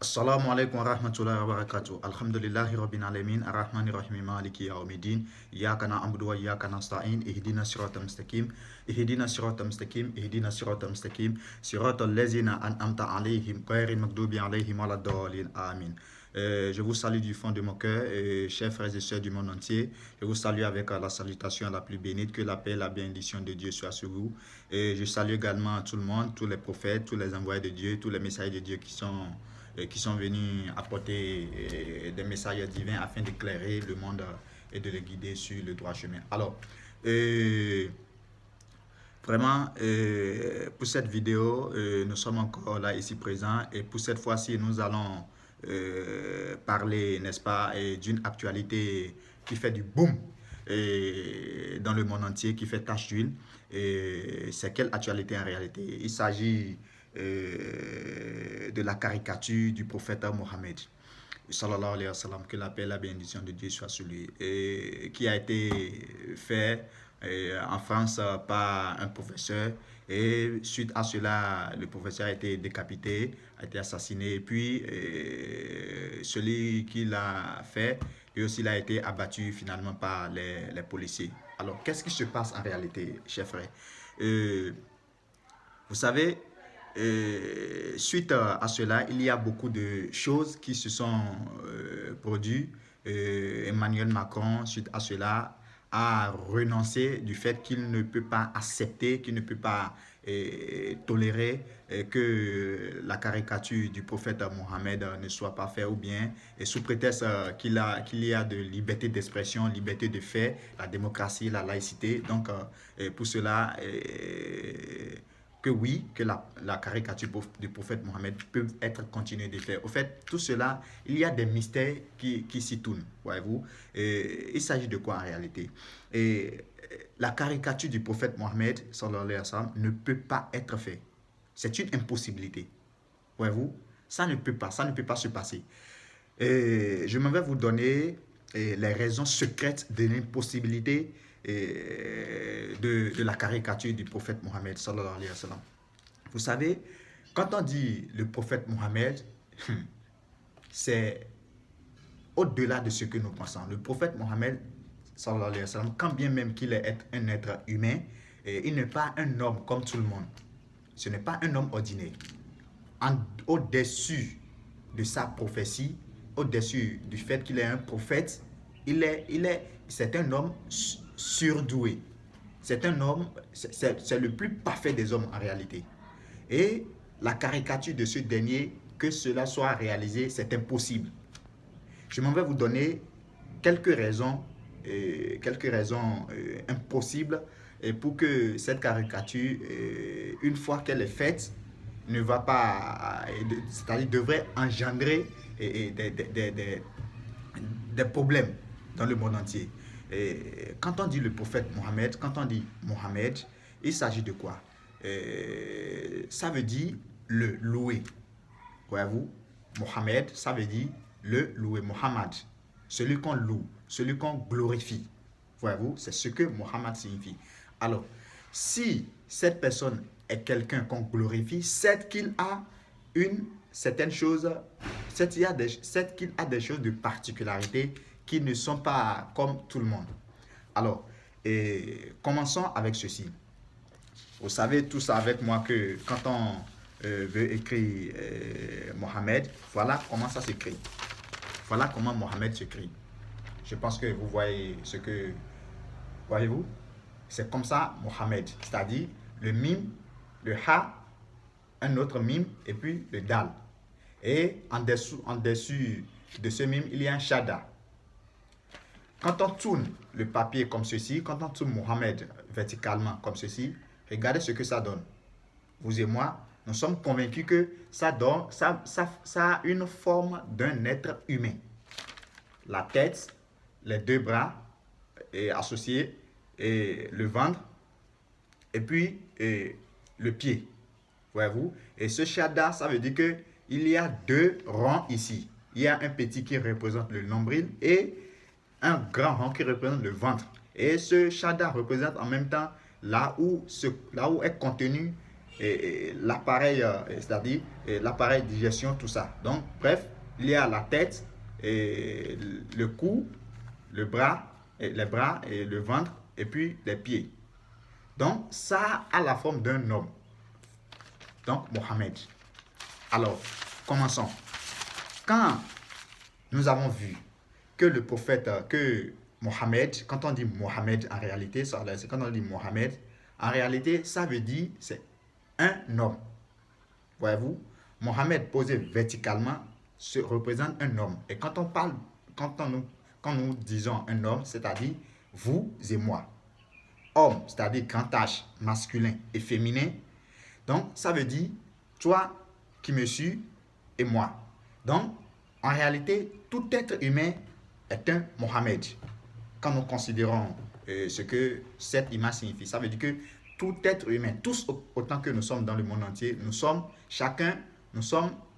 Assalamu alaikum wa rahmatullahi wa barakatuh. Alhamdulillahi rabbil alamin arrahmanir rahim maliki yawmiddin iyyaka na'budu wa iyyaka nasta'in ihdinas siratal mustaqim ihdina mustaqim siratal ladzina an'amta alaihim ghayril maghdubi alaihim waladdallin amin. Je vous salue du fond de mon cœur, chers frères et sœurs du monde entier. Je vous salue avec la salutation la plus bénite, que la paix et la bénédiction de Dieu soient sur vous. Et je salue également tout le monde, tous les prophètes, tous les envoyés de Dieu, tous les messagers de Dieu qui sont venus apporter des messages divins afin d'éclairer le monde et de le guider sur le droit chemin. Alors, vraiment, pour cette vidéo, nous sommes encore là ici présents et pour cette fois-ci, nous allons parler, n'est-ce pas, d'une actualité qui fait du boom dans le monde entier, qui fait tache d'huile. C'est quelle actualité en réalité? Il s'agit de la caricature du prophète Mohammed, sallallahu alayhi wa sallam, que la paix et la bénédiction de Dieu soit sur lui, et qui a été fait en France par un professeur. Et suite à cela, le professeur a été décapité, a été assassiné. Et puis, celui qui l'a fait, lui aussi, il a été abattu finalement par les policiers. Alors, qu'est-ce qui se passe en réalité, chers frères? Vous savez, suite à cela, il y a beaucoup de choses qui se sont produites. Emmanuel Macron, suite à cela, a renoncé du fait qu'il ne peut pas accepter, qu'il ne peut pas tolérer que la caricature du prophète Mohammed ne soit pas faite, ou bien sous prétexte qu'il y a de liberté d'expression, liberté de fait, la démocratie, la laïcité. Donc, pour cela, que oui, que la caricature du prophète Mohammed peut être continuée de faire. Au fait, tout cela, il y a des mystères qui s'y tournent, voyez-vous. Il s'agit de quoi en réalité? La caricature du prophète Mohammed, sallallahu alayhi wa sallam, ne peut pas être faite. C'est une impossibilité, voyez-vous. Ça ne peut pas se passer. Je m'en vais vous donner les raisons secrètes de l'impossibilité de la caricature du prophète Mohammed, sallallahu alayhi wa sallam. Vous savez, quand on dit le prophète Mohammed, c'est au-delà de ce que nous pensons. Le prophète Mohammed, sallallahu alayhi wa sallam, quand bien même qu'il est un être humain, il n'est pas un homme comme tout le monde. Ce n'est pas un homme ordinaire. Au-dessus de sa prophétie, au-dessus du fait qu'il est un prophète, c'est un homme surdoué. C'est un homme, c'est le plus parfait des hommes en réalité. Et la caricature de ce dernier, que cela soit réalisé, c'est impossible. Je m'en vais vous donner quelques raisons impossibles pour que cette caricature, une fois qu'elle est faite, ne va pas, c'est-à-dire devrait engendrer des problèmes dans le monde entier. Quand on dit le prophète Mohammed, quand on dit Mohammed, il s'agit de quoi? Ça veut dire le loué. Voyez-vous, Mohammed, ça veut dire le loué. Mohammed, celui qu'on loue, celui qu'on glorifie. Voyez-vous, c'est ce que Mohammed signifie. Alors, si cette personne est quelqu'un qu'on glorifie, c'est qu'il a une certaine chose, c'est qu'il a des choses de particularité qui ne sont pas comme tout le monde. Alors, commençons avec ceci. Vous savez tous avec moi que quand on veut écrire Mohammed, voilà comment ça s'écrit. Voilà comment Mohammed s'écrit. Je pense que vous voyez ce que... Voyez-vous? C'est comme ça Mohammed, c'est-à-dire le mime, le ha, un autre mime et puis le dal. Et en dessous de ce mime, il y a un shada. Quand on tourne le papier comme ceci, quand on tourne Mohammed verticalement comme ceci, regardez ce que ça donne. Vous et moi, nous sommes convaincus que ça a une forme d'un être humain. La tête, les deux bras associés, et le ventre, et puis le pied. Voyez-vous? Et ce shada, ça veut dire qu'il y a deux rangs ici. Il y a un petit qui représente le nombril et un grand rond qui représente le ventre. Et ce shada représente en même temps là où est contenu l'appareil, c'est-à-dire l'appareil de digestion, tout ça. Donc, bref, il y a la tête, le cou, le bras, les bras et le ventre, et puis les pieds. Donc, ça a la forme d'un homme. Donc, Mohammed. Alors, commençons. Quand nous avons vu que le prophète, que Mohammed, quand on dit Mohammed en réalité, c'est quand on dit Mohammed, en réalité, ça veut dire c'est un homme. Voyez-vous, Mohammed posé verticalement se représente un homme. Et quand on parle, quand nous disons un homme, c'est-à-dire vous et moi. Homme, c'est-à-dire grand H, masculin et féminin. Donc, ça veut dire toi qui me suis et moi. Donc, en réalité, tout être humain est un Mohammed. Quand nous considérons ce que cette image signifie, ça veut dire que tout être humain, tous autant que nous sommes dans le monde entier, nous sommes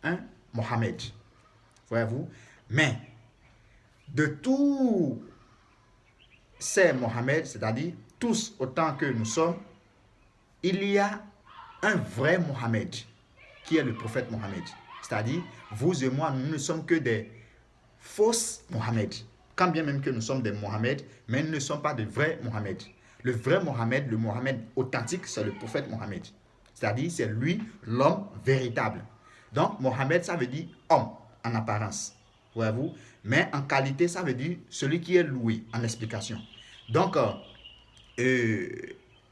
un Mohammed. Voyez-vous? Mais de tous ces Mohammed, c'est-à-dire tous autant que nous sommes, il y a un vrai Mohammed qui est le prophète Mohammed. C'est-à-dire, vous et moi, nous ne sommes que des fausses Mohammed. Quand bien même que nous sommes des Mohammed, mais nous ne sommes pas de vrais Mohammed. Le vrai Mohammed, le Mohammed authentique, c'est le prophète Mohammed. C'est-à-dire, c'est lui l'homme véritable. Donc, Mohammed, ça veut dire homme en apparence. Voyez-vous? Mais en qualité, ça veut dire celui qui est loué en explication. Donc,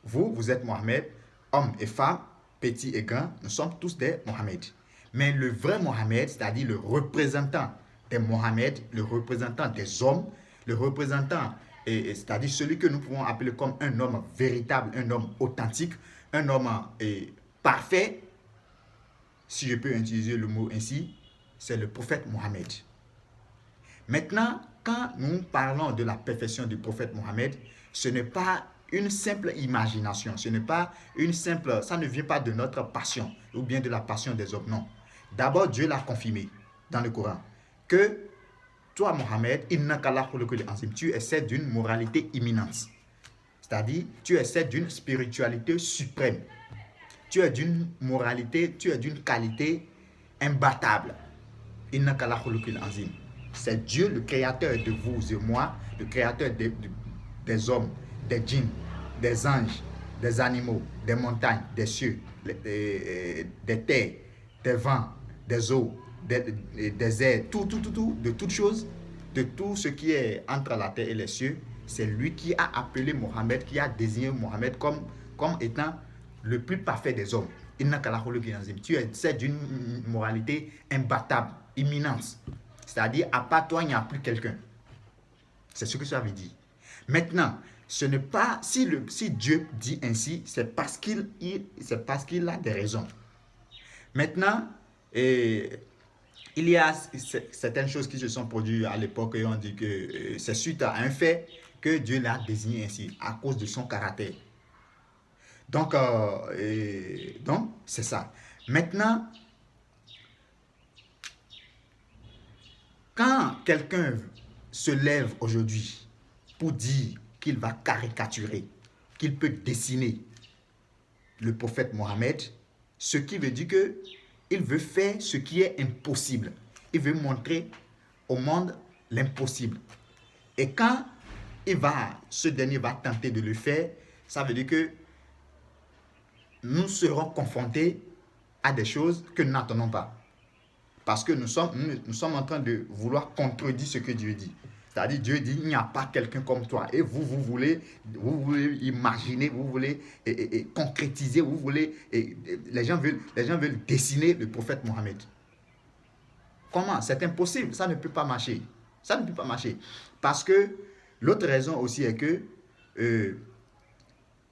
vous êtes Mohammed, homme et femme, petit et grand, nous sommes tous des Mohammed. Mais le vrai Mohammed, c'est-à-dire le représentant des Mohammed, le représentant des hommes, le représentant, c'est-à-dire celui que nous pouvons appeler comme un homme véritable, un homme authentique, un homme parfait, si je peux utiliser le mot ainsi, c'est le prophète Mohammed. Maintenant, quand nous parlons de la perfection du prophète Mohammed, ce n'est pas une simple imagination, ce n'est pas une simple, ça ne vient pas de notre passion ou bien de la passion des hommes, non. D'abord, Dieu l'a confirmé dans le Coran que toi, Mohammed, tu essaies d'une moralité imminente. C'est-à-dire, tu essaies d'une spiritualité suprême. Tu es d'une moralité, tu es d'une qualité imbattable. C'est Dieu, le créateur de vous et moi, le créateur des hommes, des djinns, des anges, des animaux, des montagnes, des cieux, des terres, des vents, des eaux, des airs, tout, de toutes choses, de tout ce qui est entre la terre et les cieux. C'est lui qui a appelé Mohammed, qui a désigné Mohammed comme étant le plus parfait des hommes. Tu es d'une moralité imbattable, imminente. C'est-à-dire, à part toi, il n'y a plus quelqu'un. C'est ce que ça veut dire. Maintenant, ce n'est pas, si Dieu dit ainsi, c'est parce qu'il a des raisons. Maintenant, il y a certaines choses qui se sont produites à l'époque et on dit que c'est suite à un fait que Dieu l'a désigné ainsi, à cause de son caractère. Donc, c'est ça. Maintenant, quand quelqu'un se lève aujourd'hui pour dire qu'il va caricaturer, qu'il peut dessiner le prophète Mohammed, ce qui veut dire qu'il veut faire ce qui est impossible. Il veut montrer au monde l'impossible. Et quand ce dernier va tenter de le faire, ça veut dire que nous serons confrontés à des choses que nous n'attendons pas. Parce que nous sommes en train de vouloir contredire ce que Dieu dit. C'est-à-dire, Dieu dit, il n'y a pas quelqu'un comme toi. Et vous voulez imaginer, vous voulez concrétiser, vous voulez, les gens veulent dessiner le prophète Mohammed. Comment? C'est impossible, ça ne peut pas marcher. Ça ne peut pas marcher. Parce que l'autre raison aussi est que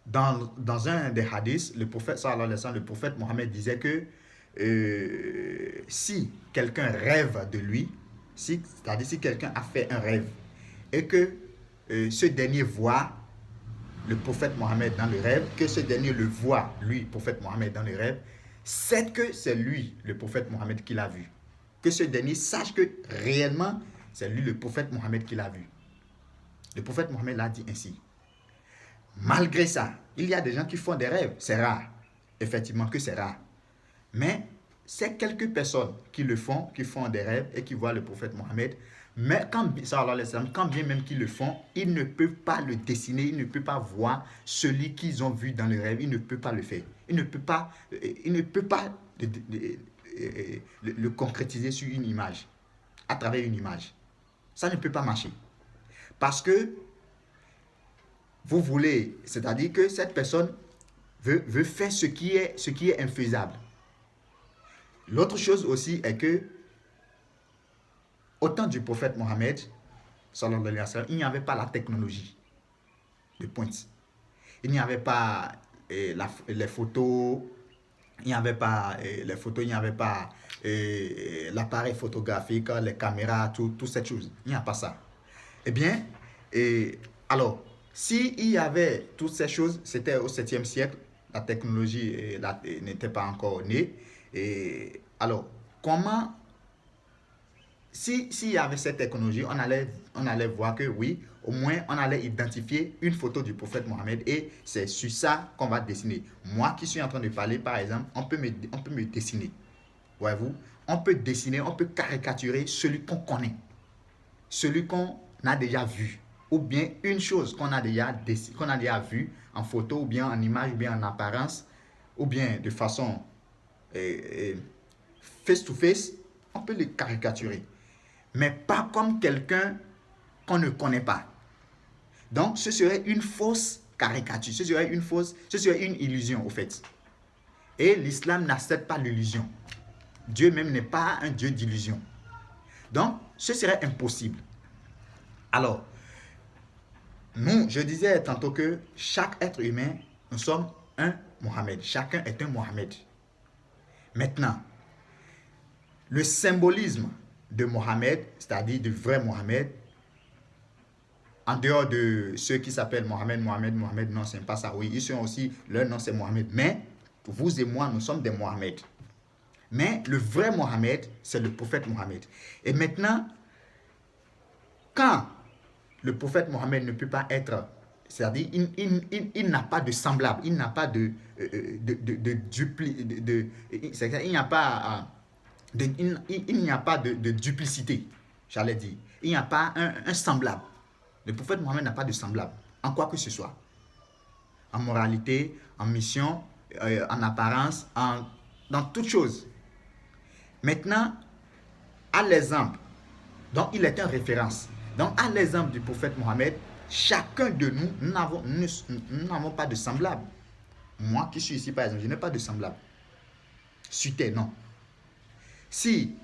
dans un des hadiths, le prophète Mohammed disait que si quelqu'un rêve de lui, c'est-à-dire si quelqu'un a fait un rêve et que ce dernier voit le prophète Mohammed dans le rêve, que ce dernier le voit, lui, le prophète Mohammed dans le rêve, c'est que c'est lui, le prophète Mohammed, qui l'a vu. Que ce dernier sache que réellement, c'est lui, le prophète Mohammed, qui l'a vu. Le prophète Mohammed l'a dit ainsi. Malgré ça, il y a des gens qui font des rêves, c'est rare. effectivement que c'est rare. Mais c'est quelques personnes qui le font, qui font des rêves et qui voient le prophète Mohammed. Mais quand bien même qu'ils le font, ils ne peuvent pas le dessiner, ils ne peuvent pas voir celui qu'ils ont vu dans le rêve, ils ne peuvent pas le faire. Ils ne peuvent pas, le concrétiser sur une image, à travers une image. Ça ne peut pas marcher. Parce que vous voulez, c'est-à-dire que cette personne veut faire ce qui est infaisable. L'autre chose aussi est que, au temps du prophète Mohammed, sallallahu alayhi wa sallam, il n'y avait pas la technologie de pointe. Il n'y avait pas les photos, il n'y avait pas il n'y avait pas l'appareil photographique, les caméras, toutes ces choses. Il n'y a pas ça. Eh bien, alors, s'il y avait toutes ces choses, c'était au 7e siècle, la technologie n'était pas encore née. Et alors, comment, s'il y avait cette technologie, on allait voir que oui, au moins on allait identifier une photo du prophète Mohammed et c'est sur ça qu'on va dessiner. Moi qui suis en train de parler, par exemple, on peut me dessiner. Voyez-vous, on peut dessiner, on peut caricaturer celui qu'on connaît, celui qu'on a déjà vu, ou bien une chose qu'on a déjà vu en photo, ou bien en image, ou bien en apparence, ou bien de façon face to face, on peut le caricaturer. Mais pas comme quelqu'un qu'on ne connaît pas. Donc, ce serait une fausse caricature, ce serait une illusion, au fait. Et l'islam n'accepte pas l'illusion. Dieu même n'est pas un Dieu d'illusion. Donc, ce serait impossible. Alors, je disais tantôt que chaque être humain, nous sommes un Mohammed. Chacun est un Mohammed. Maintenant, le symbolisme de Mohammed, c'est-à-dire du vrai Mohammed, en dehors de ceux qui s'appellent Mohammed, non, c'est pas ça. Oui, ils sont aussi, leur nom c'est Mohammed. Mais, vous et moi, nous sommes des Mohammed. Mais le vrai Mohammed, c'est le prophète Mohammed. Et maintenant, quand le prophète Mohammed ne peut pas être, c'est-à-dire, il n'a pas de semblable, il n'a pas il n'y a pas il n'y a pas de duplicité, j'allais dire. Il n'y a pas un semblable. Le prophète Mohammed n'a pas de semblable, en quoi que ce soit. En moralité, en mission, en apparence, dans toute chose. Maintenant, à l'exemple, donc il est une référence. Donc, à l'exemple du prophète Mohammed, chacun de nous, nous n'avons pas de semblable. Moi qui suis ici, par exemple, je n'ai pas de semblable. Sur terre, non. Si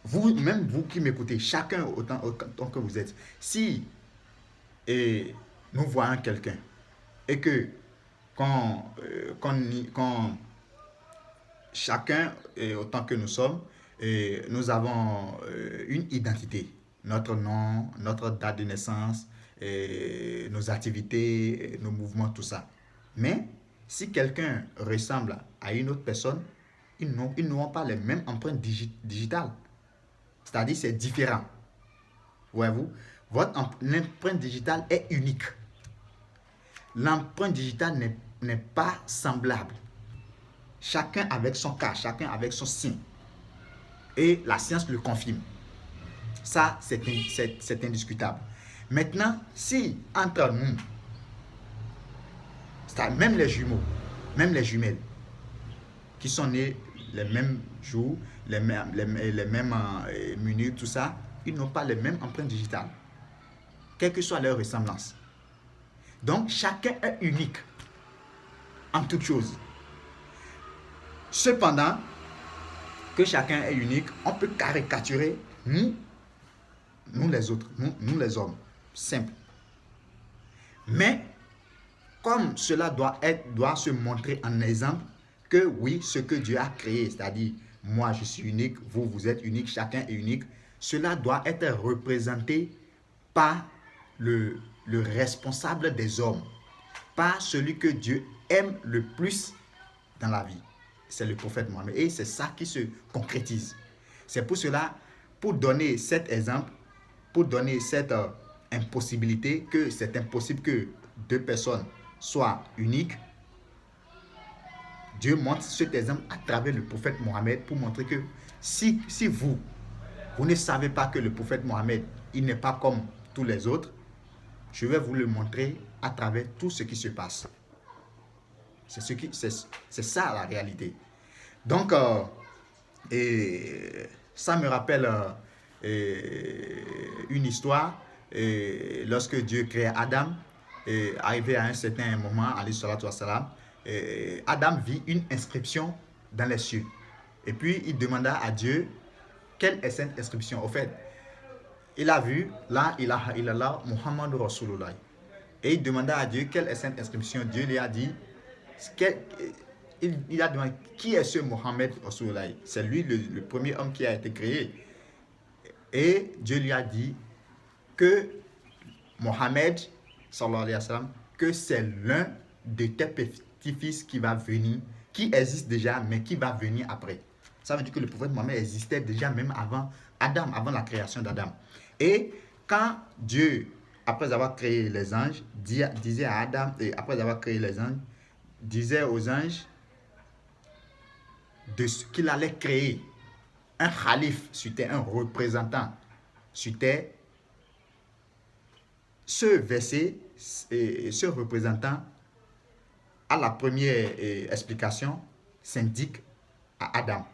vous, même vous qui m'écoutez, chacun autant que vous êtes, si nous voyons quelqu'un et que chacun, autant que nous sommes, nous avons une identité, notre nom, notre date de naissance, nos activités, nos mouvements, tout ça. Mais si quelqu'un ressemble à une autre personne, ils n'auront pas les mêmes empreintes digitales. C'est-à-dire c'est différent. Voyez-vous, l'empreinte digitale est unique. L'empreinte digitale n'est pas semblable. Chacun avec son cas, chacun avec son signe. Et la science le confirme. Ça, c'est indiscutable. Maintenant, si entre nous, même les jumeaux, même les jumelles, qui sont nés les mêmes jours, les mêmes minutes, tout ça, ils n'ont pas les mêmes empreintes digitales, quelle que soit leur ressemblance. Donc, chacun est unique en toute chose. Cependant, que chacun est unique, on peut caricaturer nous les autres, nous les hommes, simple. Mais, comme cela doit se montrer en exemple, que oui, ce que Dieu a créé, c'est-à-dire, moi je suis unique, vous êtes unique, chacun est unique, cela doit être représenté par le responsable des hommes, par celui que Dieu aime le plus dans la vie. C'est le prophète Mohammed. Et c'est ça qui se concrétise. C'est pour cela, pour donner cet exemple, pour donner cette impossibilité, que c'est impossible que deux personnes soient uniques, Dieu montre cet exemple à travers le prophète Mohammed pour montrer que si vous ne savez pas que le prophète Mohammed, il n'est pas comme tous les autres, je vais vous le montrer à travers tout ce qui se passe. C'est ça la réalité. Donc, ça me rappelle une histoire. Lorsque Dieu créa Adam, arrivé à un certain moment, alayhi salatu wassalam, Adam vit une inscription dans les cieux. Et puis, il demanda à Dieu, quelle est cette inscription? Au fait, il a vu, la ilaha illallah, Muhammad Rasulullah. Et il demanda à Dieu, quelle est cette inscription? Dieu lui a dit, il a demandé, qui est ce Mohammed Rasulullah? C'est lui le premier homme qui a été créé. Et Dieu lui a dit que Mohammed, sallallahu alayhi wa sallam, que c'est l'un de tes petits-fils qui va venir, qui existe déjà, mais qui va venir après. Ça veut dire que le prophète Mohammed existait déjà même avant Adam, avant la création d'Adam. Et quand Dieu, après avoir créé les anges, disait à Adam, et après avoir créé les anges, disait aux anges de ce qu'il allait créer un calife sur terre, un représentant sur terre. Ce verset, ce représentant, à la première explication, s'indique à Adam.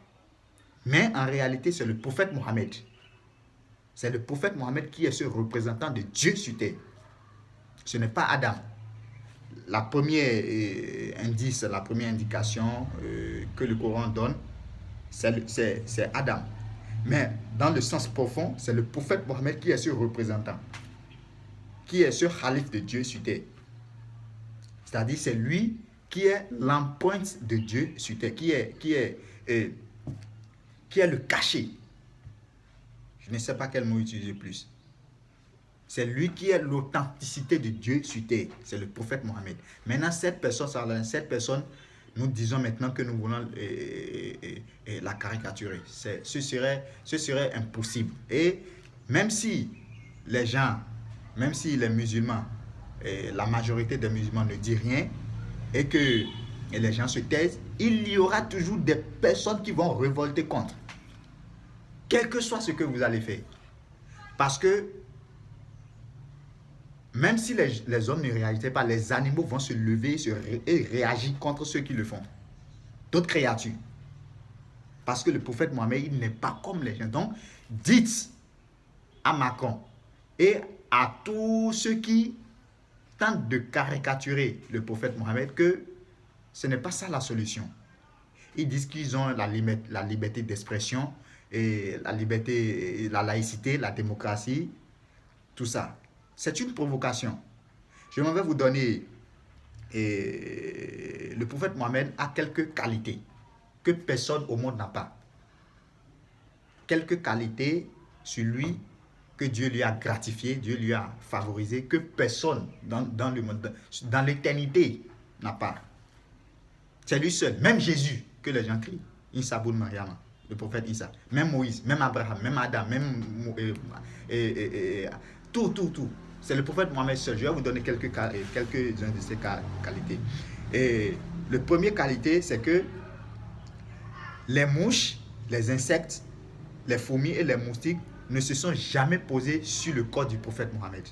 Mais en réalité, c'est le prophète Mohammed. C'est le prophète Mohammed qui est ce représentant de Dieu sur terre. Ce n'est pas Adam. La première indice, la première indication que le Coran donne, c'est Adam. Mais dans le sens profond, c'est le prophète Mohammed qui est ce représentant, qui est ce calife de Dieu sur terre. C'est-à-dire, c'est lui qui est l'empreinte de Dieu sur terre, qui est le cachet. Je ne sais pas quel mot utiliser plus. C'est lui qui est l'authenticité de Dieu sur terre. C'est le prophète Mohammed. Maintenant, cette personne, nous disons maintenant que nous voulons la caricaturer. Ce serait impossible. Et même si les gens, même si les musulmans, la majorité des musulmans ne disent rien, et que les gens se taisent, il y aura toujours des personnes qui vont révolter contre. Quel que soit ce que vous allez faire. Parce que même si les hommes ne réagissaient pas, les animaux vont se lever et réagir contre ceux qui le font. D'autres créatures. Parce que le prophète Mohammed, il n'est pas comme les gens. Donc, dites à Macron et à tous ceux qui tentent de caricaturer le prophète Mohammed que ce n'est pas ça la solution. Ils disent qu'ils ont la liberté d'expression, et la liberté, la laïcité, la démocratie, tout ça. C'est une provocation. Je vais vous donner, le prophète Mohammed a quelques qualités que personne au monde n'a pas. Quelques qualités sur lui que Dieu lui a gratifié, Dieu lui a favorisé, que personne dans le monde, dans l'éternité n'a pas. C'est lui seul, même Jésus, que les gens crient. Isa Boun Mariam, le prophète Isa, même Moïse, même Abraham, même Adam, même tout. C'est le prophète Mohammed seul. Je vais vous donner quelques-uns de ces qualités. Et la première qualité, c'est que les mouches, les insectes, les fourmis et les moustiques ne se sont jamais posés sur le corps du prophète Mohammed.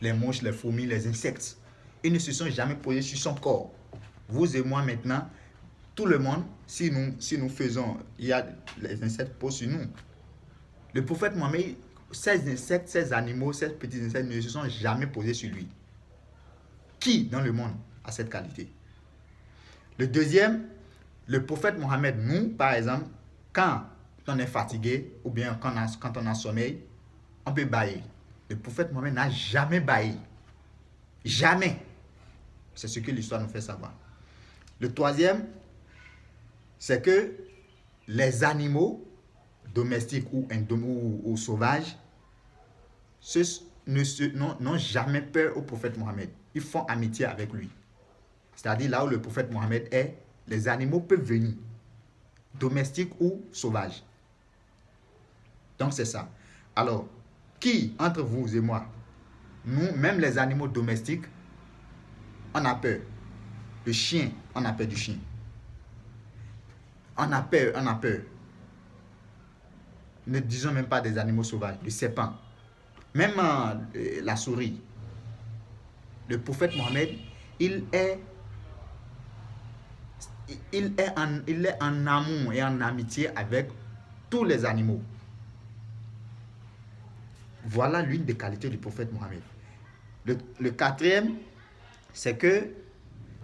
Les mouches, les fourmis, les insectes, ils ne se sont jamais posés sur son corps. Vous et moi maintenant, tout le monde, si nous faisons, il y a les insectes posent sur nous. Le prophète Mohammed, ces insectes, ces animaux, ces petits insectes ne se sont jamais posés sur lui. Qui dans le monde a cette qualité? Le deuxième, le prophète Mohammed, nous, par exemple, quand on est fatigué ou bien quand on a sommeil, on peut bâiller. Le prophète Mohammed n'a jamais bâillé. Jamais. C'est ce que l'histoire nous fait savoir. Le troisième, c'est que les domestiques ou sauvages n'ont jamais peur au prophète Mohammed. Ils font amitié avec lui. C'est-à-dire là où le prophète Mohammed est, les animaux peuvent venir, domestiques ou sauvages. Donc c'est ça. Alors, qui entre vous et moi, nous, même les animaux domestiques, on a peur. Le chien, on a peur du chien. On a peur, on a peur. Ne disons même pas des animaux sauvages, le serpent. Même la souris. Le prophète Mohammed, il est en amour et en amitié avec tous les animaux. Voilà l'une des qualités du prophète Mohammed. Le quatrième, c'est que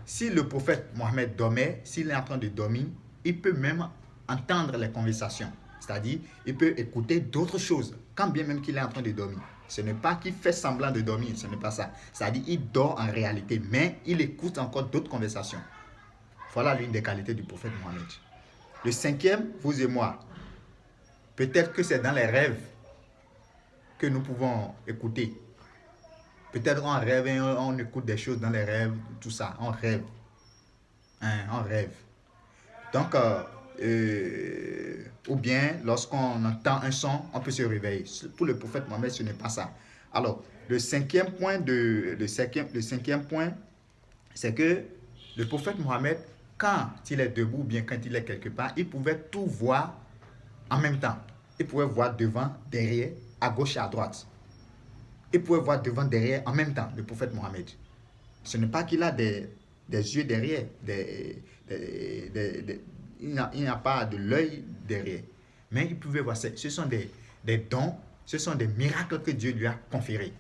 si le prophète Mohammed dormait, s'il est en train de dormir, il peut même entendre les conversations. C'est-à-dire, il peut écouter d'autres choses, quand bien même qu'il est en train de dormir. Ce n'est pas qu'il fait semblant de dormir, ce n'est pas ça. C'est-à-dire, il dort en réalité, mais il écoute encore d'autres conversations. Voilà l'une des qualités du prophète Mohammed. Le cinquième, vous et moi, peut-être que c'est dans les rêves que nous pouvons écouter. Peut-être on rêve et on écoute des choses dans les rêves, tout ça, on rêve. On rêve. Donc, ou bien lorsqu'on entend un son, on peut se réveiller. Pour le prophète Mohammed, ce n'est pas ça. Alors, le cinquième point, c'est que le prophète Mohammed, quand il est debout ou bien quand il est quelque part, il pouvait tout voir en même temps. Il pouvait voir devant, derrière, à gauche et à droite. Il pouvait voir devant, derrière, en même temps, le prophète Mohammed. Ce n'est pas qu'il a des yeux derrière, il n'y a pas de l'œil derrière. Mais il pouvait voir, ce sont des dons, ce sont des miracles que Dieu lui a conférés.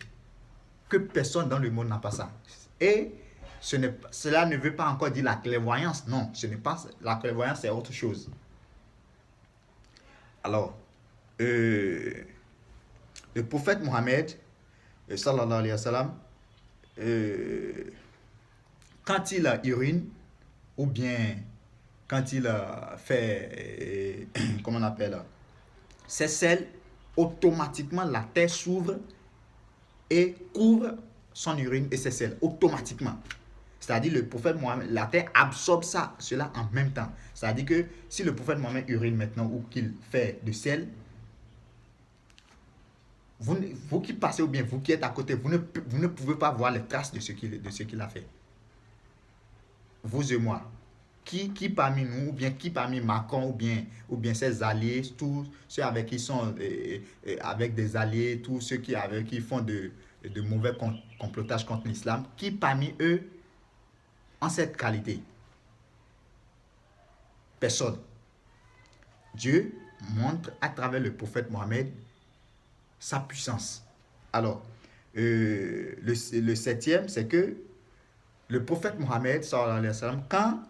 Que personne dans le monde n'a pas ça. Et cela ne veut pas encore dire la clairvoyance. Non, ce n'est pas la clairvoyance, c'est autre chose. Alors, le prophète Mohammed, sallallahu alayhi wa sallam, quand il urine, ou bien quand il fait, comment on appelle, ses selles, automatiquement la terre s'ouvre et couvre son urine et ses selles, automatiquement. C'est-à-dire le prophète Mohammed, la terre absorbe cela en même temps. C'est-à-dire que si le prophète Mohammed urine maintenant ou qu'il fait de sel, vous qui passez ou bien vous qui êtes à côté, vous ne pouvez pas voir les traces de ce qu'il a fait. Vous et moi. Qui parmi nous, ou bien qui parmi Macron, ou bien ses alliés, tous ceux avec qui sont avec des alliés, tous ceux qui font de mauvais complotages contre l'islam, qui parmi eux ont cette qualité? Personne. Dieu montre à travers le prophète Mohammed sa puissance. Alors, le septième, c'est que le prophète Mohammed, sallallahu alayhi wa sallam, quand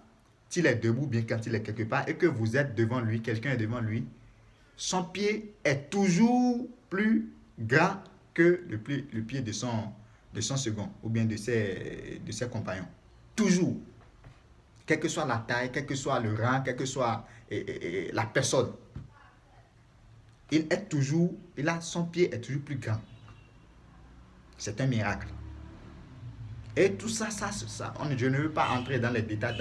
il est debout, bien quand il est quelque part, et que vous êtes devant lui, quelqu'un est devant lui, son pied est toujours plus grand que le pied de son second, ou bien de ses compagnons. Toujours. Quelle que soit la taille, quel que soit le rang, quelle que soit la personne. Son pied est toujours plus grand. C'est un miracle. Et tout ça, je ne veux pas entrer dans les détails,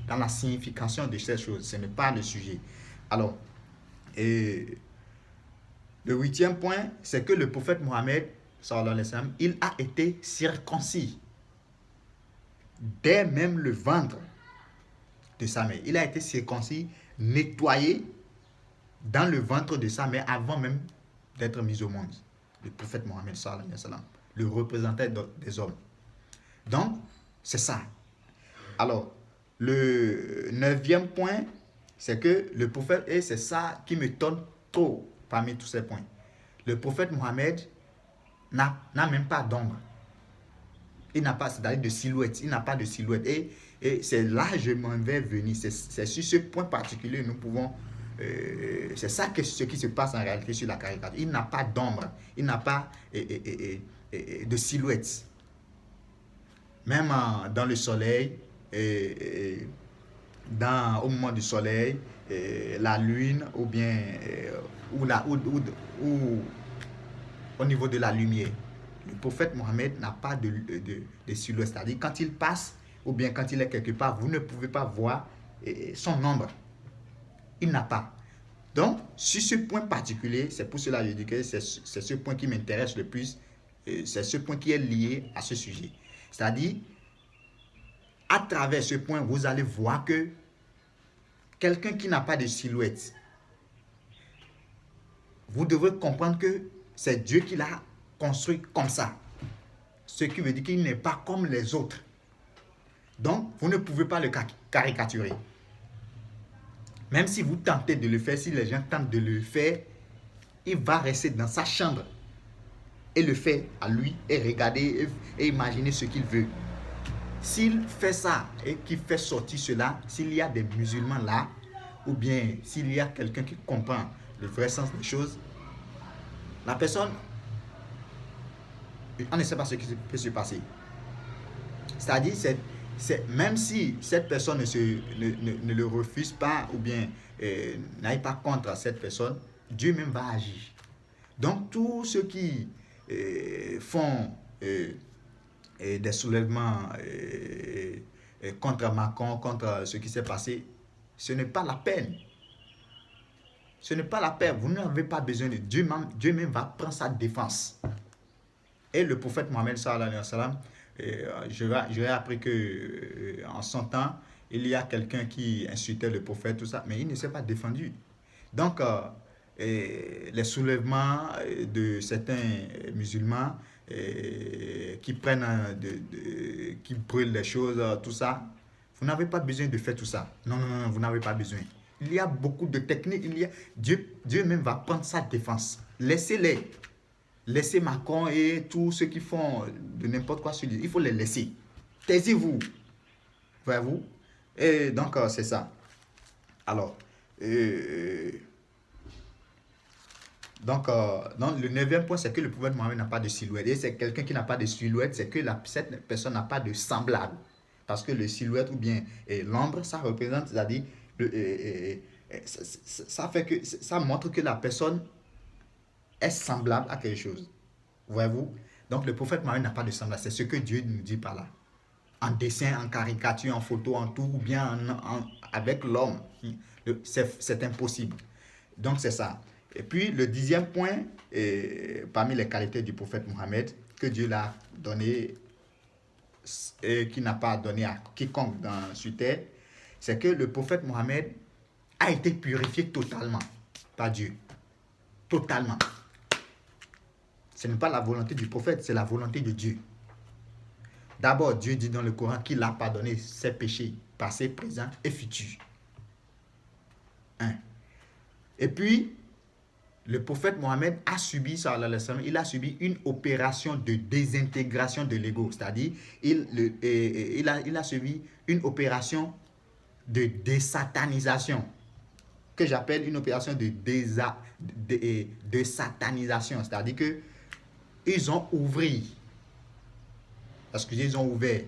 dans la signification de ces choses. Ce n'est pas le sujet. Alors, le huitième point, c'est que le prophète Mohammed, sallallahu alayhi wa sallam, il a été circoncis dès même le ventre de sa mère. Il a été circoncis, nettoyé dans le ventre de sa mère avant même d'être mis au monde. Le prophète Mohammed, sallallahu alayhi wa sallam, le représentant des hommes. Donc, c'est ça. Alors, le neuvième point, c'est que le prophète, et c'est ça qui m'étonne trop parmi tous ces points. Le prophète Mohammed n'a même pas d'ombre. Il n'a pas, c'est-à-dire de silhouette. Il n'a pas de silhouette. Et c'est là que je m'en vais venir. C'est sur ce point particulier nous pouvons... c'est ça ce qui se passe en réalité sur la caricature. Il n'a pas d'ombre. Il n'a pas de silhouette. Même dans le soleil, au moment du soleil, la lune, ou bien au niveau de la lumière. Le prophète Mohammed n'a pas de silhouette. C'est-à-dire quand il passe, ou bien quand il est quelque part, vous ne pouvez pas voir son ombre. Il n'a pas. Donc, sur ce point particulier, c'est pour cela que je dis que c'est ce point qui m'intéresse le plus. C'est ce point qui est lié à ce sujet. C'est-à-dire, À travers ce point, vous allez voir que quelqu'un qui n'a pas de silhouette, vous devrez comprendre que c'est Dieu qui l'a construit comme ça. Ce qui veut dire qu'il n'est pas comme les autres. Donc, vous ne pouvez pas le caricaturer. Même si vous tentez de le faire, si les gens tentent de le faire, il va rester dans sa chambre et le faire à lui et regarder et imaginer ce qu'il veut. S'il fait ça et qu'il fait sortir cela, s'il y a des musulmans là, ou bien s'il y a quelqu'un qui comprend le vrai sens des choses, la personne, on ne sait pas ce qui peut se passer. C'est-à-dire, même si cette personne ne le refuse pas ou bien n'aille pas contre cette personne, Dieu même va agir. Donc, tous ceux qui font des soulèvements contre Macron, contre ce qui s'est passé, ce n'est pas la peine. Ce n'est pas la peine. Vous n'avez pas besoin de Dieu. Dieu même va prendre sa défense. Et le prophète Mohammed sallallahu alayhi wa sallam, j'aurais appris que en son temps, il y a quelqu'un qui insultait le prophète, tout ça, mais il ne s'est pas défendu. Donc, les soulèvements de certains musulmans qui prennent, qui brûlent les choses, tout ça, vous n'avez pas besoin de faire tout ça. Non, non, non, vous n'avez pas besoin. Il y a beaucoup de techniques. Dieu même va prendre sa défense. Laissez-les. Laissez Macron et tous ceux qui font de n'importe quoi sur lui. Il faut les laisser. Taisez-vous. Voyez-vous? Et donc, c'est ça. Alors, donc, le neuvième point, c'est que le prophète Mohammed n'a pas de silhouette. Et c'est quelqu'un qui n'a pas de silhouette, c'est que cette personne n'a pas de semblable. Parce que le silhouette ou bien l'ombre, ça représente, c'est-à-dire, ça fait que ça montre que la personne est semblable à quelque chose. Voyez-vous? Donc le prophète Mohammed n'a pas de semblable. C'est ce que Dieu nous dit par là. En dessin, en caricature, en photo, en tout, ou bien avec l'homme. C'est impossible. Donc c'est ça. Et puis le 10e point, parmi les qualités du prophète Mohammed, que Dieu l'a donné et qui n'a pas donné à quiconque sur terre, c'est que le prophète Mohammed a été purifié totalement par Dieu. Totalement. Ce n'est pas la volonté du prophète, c'est la volonté de Dieu. D'abord, Dieu dit dans le Coran qu'il a pardonné ses péchés, passés, présents et futurs. Et puis, le prophète Mohammed a subi, sallallahu alayhi wa sallam, il a subi une opération de désintégration de l'ego. C'est-à-dire, il a subi une opération de désatanisation, que j'appelle une opération de satanisation. C'est-à-dire que ils ont ouvert, parce qu'ils ont ouvert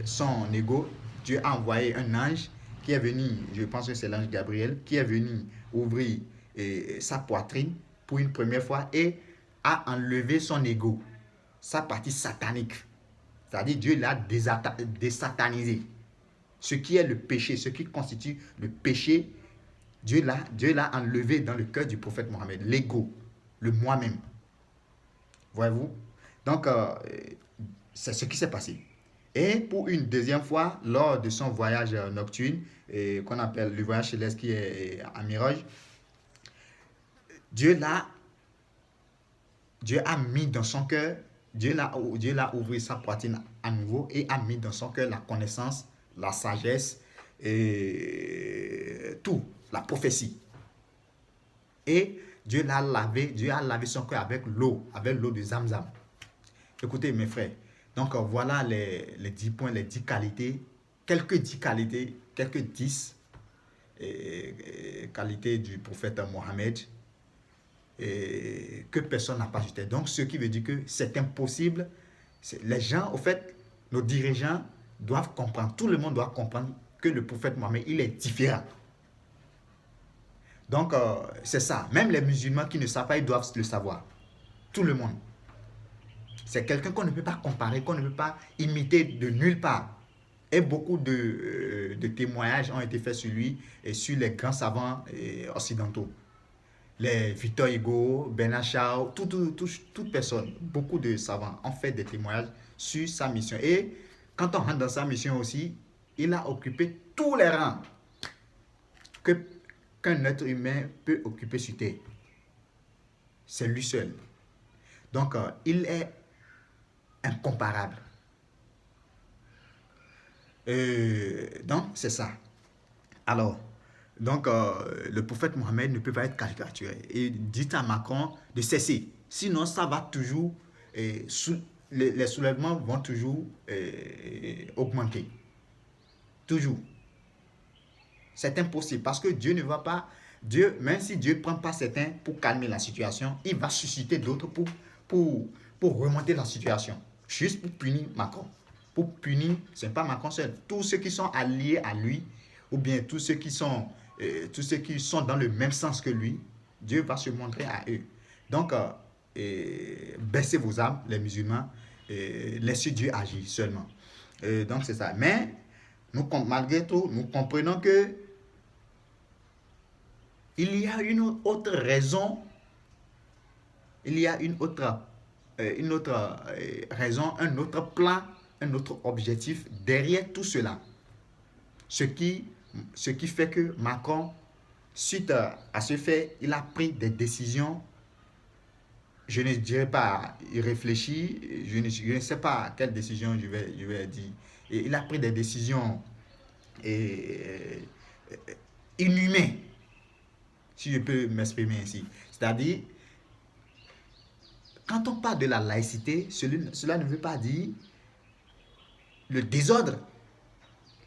son ego. Dieu a envoyé un ange qui est venu, je pense que c'est l'ange Gabriel, qui est venu ouvrir sa poitrine pour une première fois et a enlevé son ego, sa partie satanique. C'est-à-dire Dieu l'a désatanisé. Ce qui est le péché, ce qui constitue le péché, Dieu l'a enlevé dans le cœur du prophète Mohammed, l'ego, le moi-même. Voyez-vous? Donc, c'est ce qui s'est passé. Et pour une deuxième fois, lors de son voyage nocturne, qu'on appelle le voyage céleste qui est à Mirage, Dieu a mis dans son cœur, Dieu l'a ouvert sa poitrine à nouveau et a mis dans son cœur la connaissance, la sagesse et tout, la prophétie. Et Dieu a lavé son cœur avec l'eau de Zamzam. Écoutez mes frères, donc voilà les 10 points, les 10 qualités, quelques 10 qualités du prophète Mohammed que personne n'a pas jeté. Donc ce qui veut dire que c'est impossible. Les gens, au fait, nos dirigeants doivent comprendre, tout le monde doit comprendre que le prophète Mohammed, il est différent. Donc, c'est ça. Même les musulmans qui ne savent pas, ils doivent le savoir. Tout le monde. C'est quelqu'un qu'on ne peut pas comparer, qu'on ne peut pas imiter de nulle part. Et beaucoup de témoignages ont été faits sur lui et sur les grands savants occidentaux. Les Victor Hugo, Bernard Shaw, toute personne, beaucoup de savants ont fait des témoignages sur sa mission. Et quand on rentre dans sa mission aussi, il a occupé tous les rangs qu'un être humain peut occuper sur Terre. C'est lui seul. Donc, il est incomparable. Donc, c'est ça. Alors, donc, le prophète Mohammed ne peut pas être caricaturé. Et dites à Macron de cesser. Sinon, ça va toujours, les soulèvements vont toujours augmenter. Toujours. C'est impossible parce que Dieu ne va pas, Dieu, même si Dieu ne prend pas certains pour calmer la situation, il va susciter d'autres pour remonter la situation. Juste pour punir Macron. Pour punir, ce n'est pas Macron seul. Tous ceux qui sont alliés à lui, ou bien tous ceux qui sont dans le même sens que lui, Dieu va se montrer à eux. Donc, baissez vos âmes, les musulmans, laissez Dieu agir seulement. Donc, c'est ça. Mais, malgré tout, nous comprenons que il y a une autre raison, il y a une autre raison, un autre plan, un autre objectif derrière tout cela. Ce qui fait que Macron, suite à ce fait, il a pris des décisions, je ne dirais pas irréfléchies, je ne sais pas quelle décision je vais dire. Et il a pris des décisions inhumaines, si je peux m'exprimer ainsi. C'est-à-dire, quand on parle de la laïcité, cela ne veut pas dire le désordre.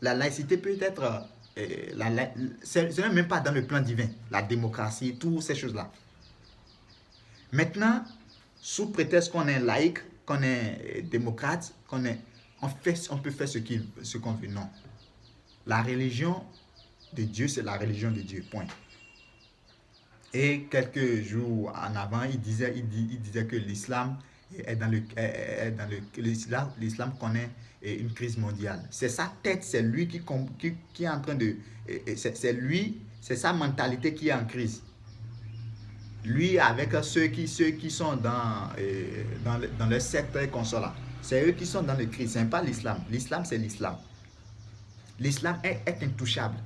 La laïcité peut être, ce n'est même pas dans le plan divin, la démocratie, toutes ces choses-là. Maintenant, sous prétexte qu'on est laïque, qu'on est démocrate, on peut faire ce qu'on veut. Non. La religion de Dieu, c'est la religion de Dieu, point. Et quelques jours en avant, il disait que l'islam l'islam connaît une crise mondiale. C'est sa tête, c'est lui qui est en train de, c'est sa mentalité qui est en crise. Lui avec ceux qui sont dans le secteur consolat, c'est eux qui sont dans le crise, ce n'est pas l'islam. L'islam, c'est l'islam. L'islam est intouchable.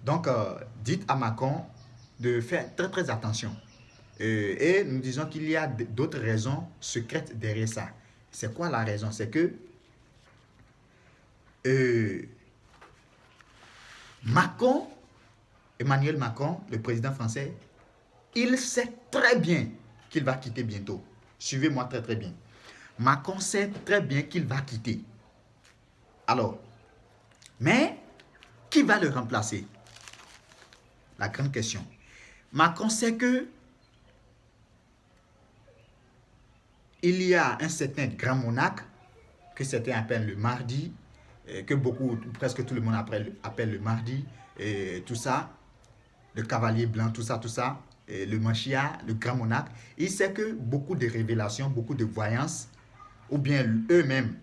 Donc, dites à Macron de faire très très attention. Et nous disons qu'il y a d'autres raisons secrètes derrière ça. C'est quoi la raison? C'est que Emmanuel Macron, le président français, il sait très bien qu'il va quitter bientôt. Suivez-moi très très bien. Macron sait très bien qu'il va quitter. Alors, mais qui va le remplacer? La grande question. Macron sait que il y a un certain grand monarque que certains appellent le Mahdi, que presque tout le monde appelle le Mahdi, et tout ça, le cavalier blanc, tout ça, et le Machia, le grand monarque. Il sait que beaucoup de révélations, beaucoup de voyances, ou bien eux-mêmes,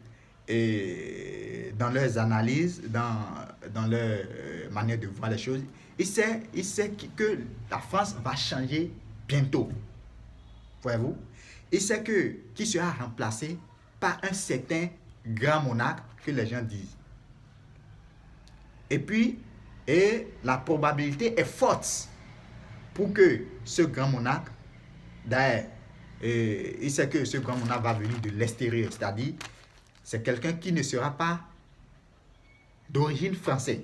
dans leurs analyses, dans leur manière de voir les choses, il sait que la France va changer bientôt. Voyez-vous? Il sait qu'il sera remplacé par un certain grand monarque que les gens disent. Et puis, la probabilité est forte pour que ce grand monarque, d'ailleurs, il sait que ce grand monarque va venir de l'extérieur, c'est-à-dire, c'est quelqu'un qui ne sera pas d'origine française.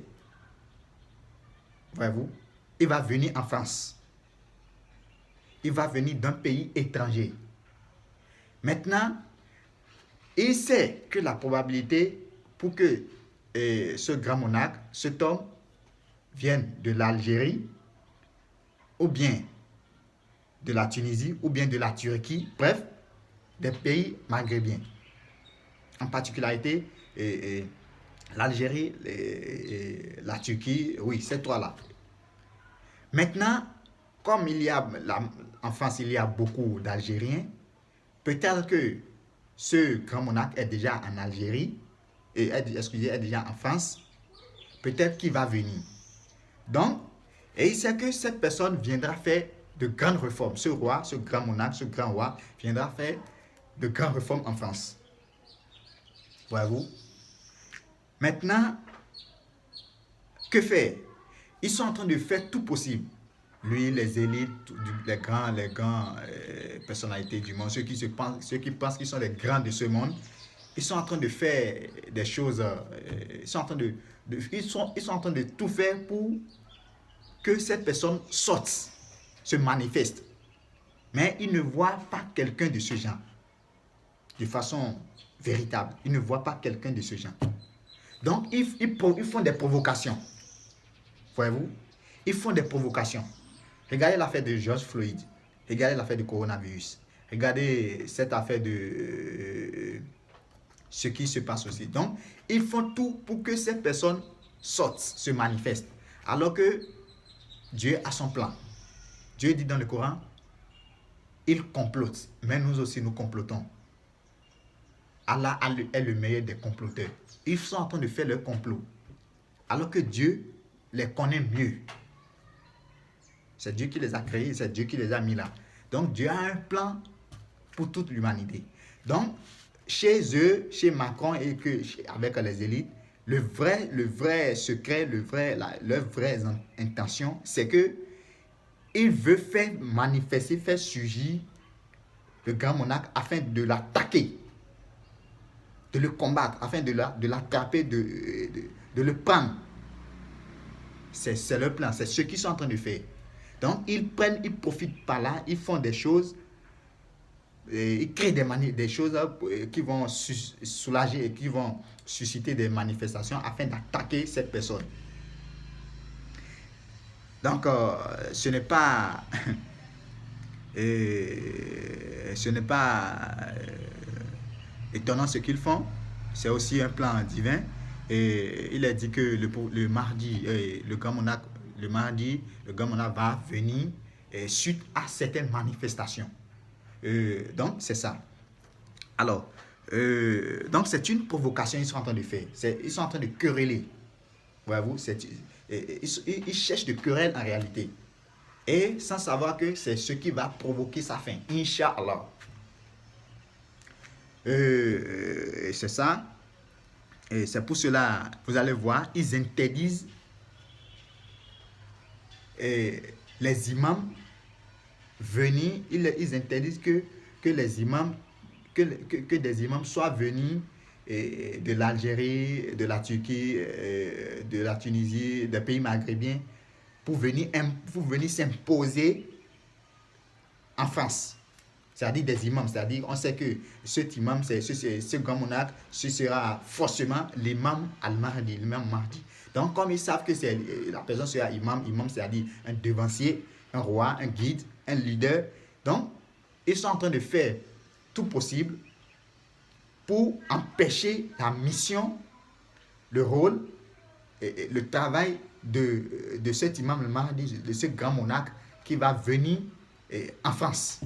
Voyez-vous? Il va venir en France. Il va venir d'un pays étranger. Maintenant, il sait que la probabilité pour que ce grand monarque, cet homme, vienne de l'Algérie, ou bien de la Tunisie, ou bien de la Turquie, bref, des pays maghrébiens. En particularité, l'Algérie, la Turquie, oui, ces trois-là. Maintenant, comme en France, il y a beaucoup d'Algériens, peut-être que ce grand monarque est déjà en Algérie, est déjà en France, peut-être qu'il va venir. Donc, et il sait que cette personne viendra faire de grandes réformes. Ce roi, ce grand monarque, ce grand roi viendra faire de grandes réformes en France. Voyez-vous? Maintenant, que faire? Ils sont en train de faire tout possible. Lui, les élites, les grands personnalités du monde, ceux qui pensent qu'ils sont les grands de ce monde, ils sont en train de faire des choses, ils sont en train ils sont en train de tout faire pour que cette personne sorte, se manifeste. Mais ils ne voient pas quelqu'un de ce genre, de façon véritable. Ils ne voient pas quelqu'un de ce genre. Donc, ils font des provocations. Voyez-vous? Ils font des provocations. Regardez l'affaire de George Floyd. Regardez l'affaire du coronavirus. Regardez cette affaire de ce qui se passe aussi. Donc, ils font tout pour que cette personne sorte, se manifeste. Alors que Dieu a son plan. Dieu dit dans le Coran, il complote, mais nous aussi nous complotons. Allah est le meilleur des comploteurs. Ils sont en train de faire leur complot. Alors que Dieu les connaît mieux. C'est Dieu qui les a créés, c'est Dieu qui les a mis là. Donc Dieu a un plan pour toute l'humanité. Donc, chez eux, chez Macron et avec les élites, le vrai secret, leur vraie intention, c'est que il veut faire manifester, faire surgir le grand monarque afin de l'attaquer, de le combattre, afin de l'attraper, de le prendre. C'est leur plan, c'est ce qu'ils sont en train de faire. Donc, ils profitent par là, ils font des choses, ils créent des choses qui vont soulager et qui vont susciter des manifestations afin d'attaquer cette personne. Donc, ce n'est pas étonnant ce qu'ils font. C'est aussi un plan divin. Et il est dit que le mardi, le grand monarque va venir suite à certaines manifestations. Donc, c'est ça. Alors, donc c'est une provocation qu'ils sont en train de faire. Ils sont en train de quereller. Voyez-vous, ils cherchent de querelle en réalité. Et sans savoir que c'est ce qui va provoquer sa fin. Inch'Allah. C'est ça. Et c'est pour cela, vous allez voir, ils interdisent les imams venir, ils interdisent que les imams, que des imams soient venus de l'Algérie, de la Turquie, de la Tunisie, des pays maghrébins, pour venir s'imposer en France. C'est-à-dire des imams, c'est-à-dire on sait que cet imam, ce grand monarque, ce sera forcément l'imam al-Mahdi, l'imam Mahdi. Donc comme ils savent que la personne sera imam, c'est-à-dire un devancier, un roi, un guide, un leader. Donc ils sont en train de faire tout possible pour empêcher la mission, le rôle, et le travail de cet imam al-Mahdi, de ce grand monarque qui va venir en France.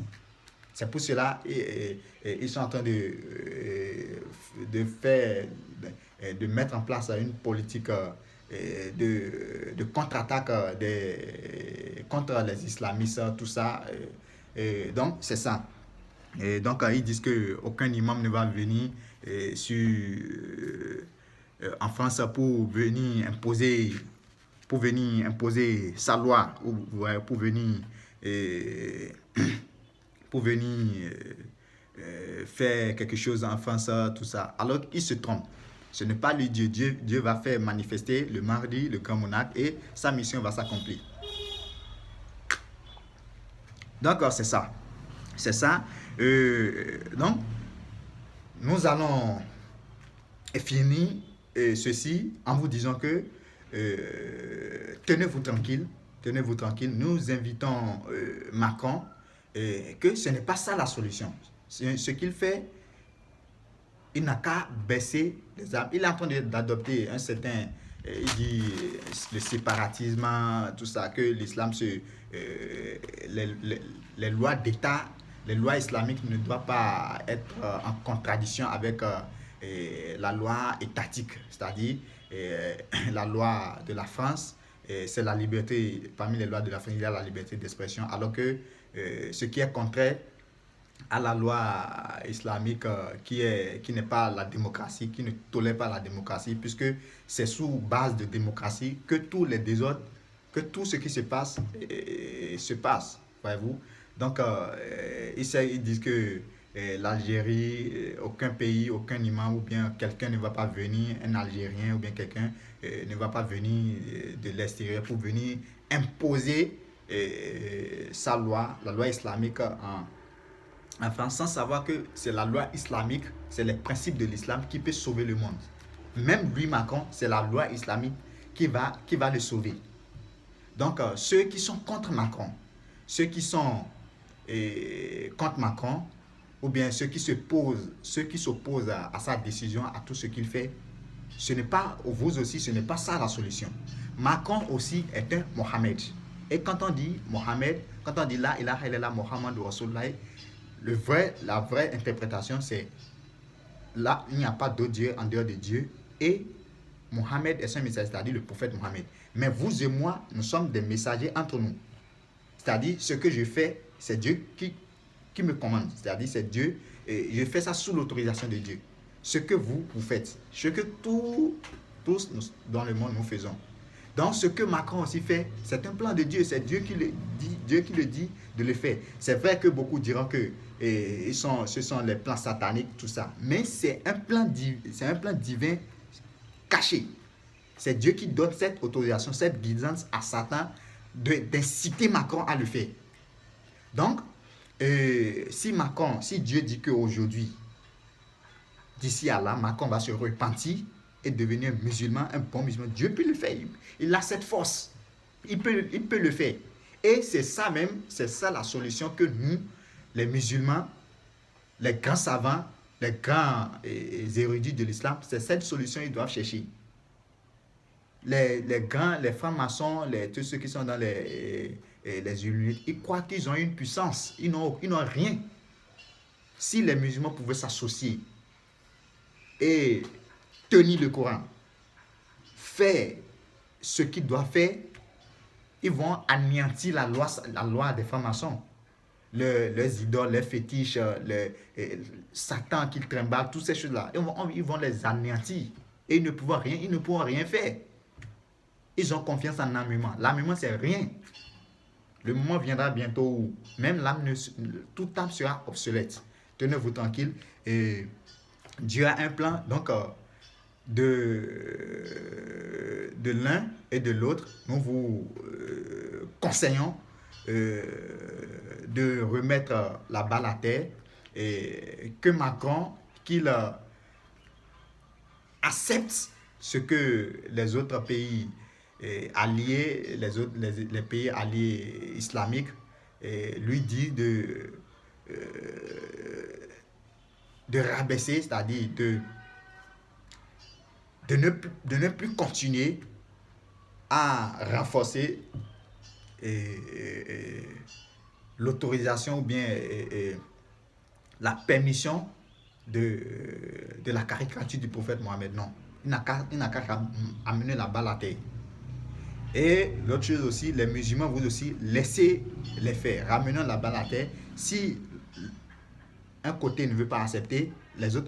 C'est pour cela ils sont en train de mettre en place une politique de contre-attaque contre les islamistes, tout ça. Donc, c'est ça. Et donc, ils disent qu'aucun imam ne va venir en France pour venir imposer sa loi, ou pour venir faire quelque chose en France, tout ça. Alors qu'il se trompe. Ce n'est pas lui Dieu. Dieu va faire manifester le mardi, le grand monarque, et sa mission va s'accomplir. Donc, c'est ça. C'est ça. Donc, nous allons finir ceci en vous disant que tenez-vous tranquille. Nous invitons Macron que ce n'est pas ça la solution. Ce qu'il fait, il n'a qu'à baisser les armes. Il est en train d'adopter un certain, il dit le séparatisme, tout ça, que l'islam les lois d'État, les lois islamiques ne doivent pas être en contradiction avec la loi étatique, c'est-à-dire la loi de la France. C'est la liberté, parmi les lois de la France, il y a la liberté d'expression, alors que ce qui est contraire à la loi islamique qui n'est pas la démocratie, qui ne tolère pas la démocratie, puisque c'est sous base de démocratie que tous les désordres, que tout ce qui se passe, voyez-vous. Donc, ils disent que l'Algérie, aucun pays, aucun imam ou bien quelqu'un ne va pas venir, un Algérien ou bien quelqu'un ne va pas venir de l'extérieur pour venir imposer sa loi, la loi islamique en France, sans savoir que c'est la loi islamique, c'est les principes de l'islam qui peut sauver le monde. Même lui, Macron, c'est la loi islamique qui va le sauver. Donc, ceux qui sont contre Macron, ceux qui sont contre Macron, ou bien ceux qui s'opposent à sa décision, à tout ce qu'il fait, ce n'est pas, vous aussi, ce n'est pas ça la solution. Macron aussi est un Mohamed. Et quand on dit Mohamed, quand on dit la ilaha illallah Muhammad Rasulullah, la vraie interprétation, c'est là, il n'y a pas d'autre Dieu en dehors de Dieu. Et Mohamed est un messager, c'est-à-dire le prophète Mohamed. Mais vous et moi, nous sommes des messagers entre nous. C'est-à-dire, ce que je fais, c'est Dieu qui me commande. C'est-à-dire, c'est Dieu, et je fais ça sous l'autorisation de Dieu. Ce que vous faites, ce que tous dans le monde nous faisons. Donc, ce que Macron aussi fait, c'est un plan de Dieu. C'est Dieu qui le dit de le faire. C'est vrai que beaucoup diront que ce sont les plans sataniques, tout ça. Mais c'est un plan divin caché. C'est Dieu qui donne cette autorisation, cette guidance à Satan d'inciter Macron à le faire. Donc, si Dieu dit qu'aujourd'hui, d'ici à là, Macron va se repentir et devenir musulman, un bon musulman, Dieu peut le faire. Il a cette force. Il peut le faire. Et c'est ça la solution que nous, les musulmans, les grands savants, les grands érudits de l'islam, c'est cette solution qu'ils doivent chercher. Les francs-maçons, tous ceux qui sont dans les Illuminati, ils croient qu'ils ont une puissance. Ils n'ont rien. Si les musulmans pouvaient s'associer et tenir le Coran, faire ce qu'ils doivent faire, ils vont anéantir la loi des francs-maçons. Les idoles, les fétiches, Satan qui trimballe, toutes ces choses-là, ils vont les anéantir. Et ils ne pourront rien faire. Ils ont confiance en l'armement. L'armement, c'est rien. Le moment viendra bientôt où même toute âme sera obsolète. Tenez-vous tranquille. Et Dieu a un plan, donc, de l'un et de l'autre. Nous vous conseillons de remettre la balle à terre et que Macron, qu'il accepte ce que les autres pays alliés, les pays alliés islamiques lui disent de rabaisser, c'est-à-dire de ne plus continuer à renforcer l'autorisation ou bien la permission de la caricature du prophète Mohammed. Non, il n'a qu'à amener la balle à terre. Et l'autre chose aussi, les musulmans, vous aussi, laissez les faire. Ramenons la balle à terre. Si un côté ne veut pas accepter, les autres